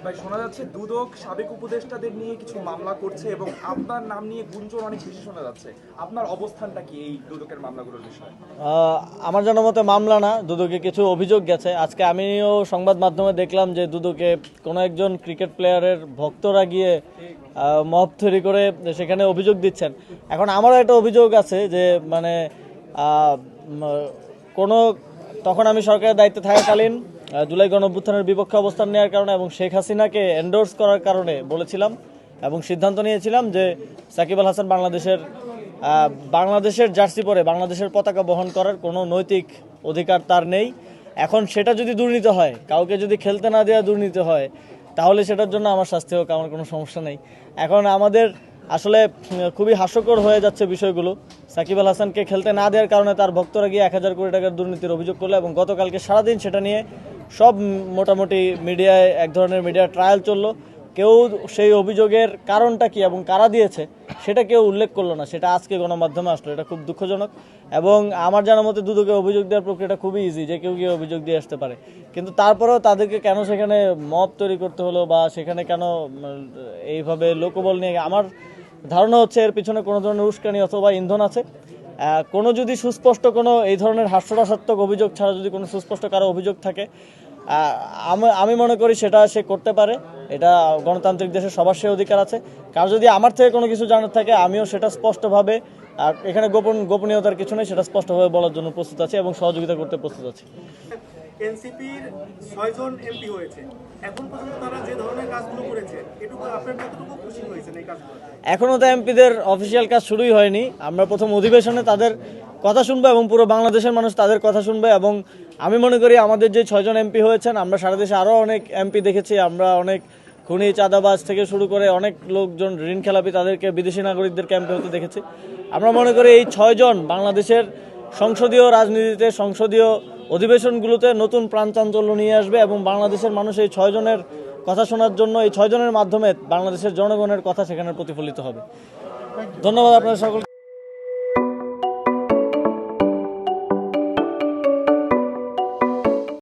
ভাই, শোনা যাচ্ছে দুদক সাবেক উপদেষ্টাদের নিয়ে কিছু মামলা করছে এবং আপনার নাম নিয়ে গুঞ্জন অনেক বেশি শোনা যাচ্ছে। আপনার অবস্থানটা কি এই দুদকের মামলাগুলোর বিষয়ে? আমার জানার মতে মামলা না, দুদকে কিছু অভিযোগ গেছে। আজকে আমিও সংবাদ মাধ্যমে দেখলাম যে দুদকে কোনো একজন ক্রিকেট প্লেয়ারের ভক্তরা গিয়ে মব তৈরি করে সেখানে অভিযোগ দিচ্ছেন। এখন আমারও একটা অভিযোগ আছে যে মানে কোনো তখন আমি সরকারের দায়িত্বে থাকাকালীন জুলাই গণঅভ্যুত্থানের বিপক্ষে অবস্থান নেওয়ার কারণে এবং শেখ হাসিনাকে এন্ডোর্স করার কারণে বলেছিলাম এবং সিদ্ধান্ত নিয়েছিলাম যে সাকিব আল হাসান বাংলাদেশের জার্সি পরে বাংলাদেশের পতাকা বহন করার কোনো নৈতিক অধিকার তার নেই। এখন সেটা যদি দুর্নীতি হয়, কাউকে যদি খেলতে না দেওয়া দুর্নীতি হয়, তাহলে সেটার জন্য আমার শাস্তি হোক, আমার কোনো সমস্যা নেই। এখন আমাদের আসলে খুবই হাস্যকর হয়ে যাচ্ছে বিষয়গুলো। সাকিব আল হাসানকে খেলতে না দেওয়ার কারণে তার ভক্তরা গিয়ে 1000 কোটি টাকার দুর্নীতির অভিযোগ করলো এবং গতকালকে সারাদিন সেটা নিয়ে সব মোটামুটি মিডিয়ায় এক ধরনের মিডিয়া ট্রায়াল চললো। কেউ সেই অভিযোগের কারণটা কি এবং কারা দিয়েছে সেটা কেউ উল্লেখ করলো না, সেটা আজকে গণমাধ্যমে আসলো। এটা খুব দুঃখজনক এবং আমার জানার মতে দুদকে অভিযোগ দেওয়ার প্রক্রিয়াটা খুবই ইজি, যে কেউ গিয়ে অভিযোগ দিয়ে আসতে পারে। কিন্তু তারপরেও তাদেরকে কেন সেখানে মব তৈরি করতে হলো বা সেখানে কেন এইভাবে লোকবল নিয়ে, আমার ধারণা হচ্ছে এর পিছনে কোনো ধরনের উস্কানি অথবা ইন্ধন আছে। কোনো যদি সুস্পষ্ট কোনো এই ধরনের হাস্যরসাত্মক অভিযোগ ছাড়া যদি কোনো সুস্পষ্ট কারো অভিযোগ থাকে, আমি মনে করি সেটা সে করতে পারে। এটা গণতান্ত্রিক দেশে সবার সে অধিকার আছে। কার যদি আমার থেকে কোনো কিছু জানার থাকে, আমিও সেটা স্পষ্টভাবে, আর এখানে গোপনীয়তার কিছু নেই, সেটা স্পষ্টভাবে বলার জন্য প্রস্তুত আছি এবং সহযোগিতা করতে প্রস্তুত আছি। এনসিপির 6 জন এমপি হয়েছে, এখন পর্যন্ত তারা যে ধরনের কাজগুলো করেছে, এটুকু আপনার কতটুকু খুশি হয়েছেন এই কাজগুলো? এখনও তো এমপিদের অফিসিয়াল কাজ শুরুই হয়নি। আমরা প্রথম অধিবেশনে তাদের কথা শুনবো এবং পুরো বাংলাদেশের মানুষ তাদের কথা শুনবে। এবং আমি মনে করি আমাদের যে 6 জন এমপি হয়েছেন, আমরা সারা দেশে আরও অনেক এমপি দেখেছি। আমরা অনেক খুনি চাঁদাবাজ থেকে শুরু করে অনেক লোকজন ঋণ খেলাপি তাদেরকে, বিদেশি নাগরিকদেরকে এমপি হতে দেখেছি। আমরা মনে করি এই 6 জন বাংলাদেশের সংসদীয় রাজনীতিতে, সংসদীয় অধিবেশনগুলোতে নতুন প্রাণ চাঞ্চল্য নিয়ে আসবে এবং বাংলাদেশের মানুষ এই 6 জনের কথা শোনার জন্য, এই 6 জনের মাধ্যমে বাংলাদেশের জনগণের কথা সেখানে প্রতিফলিত হবে। ধন্যবাদ আপনাদের সকলকে।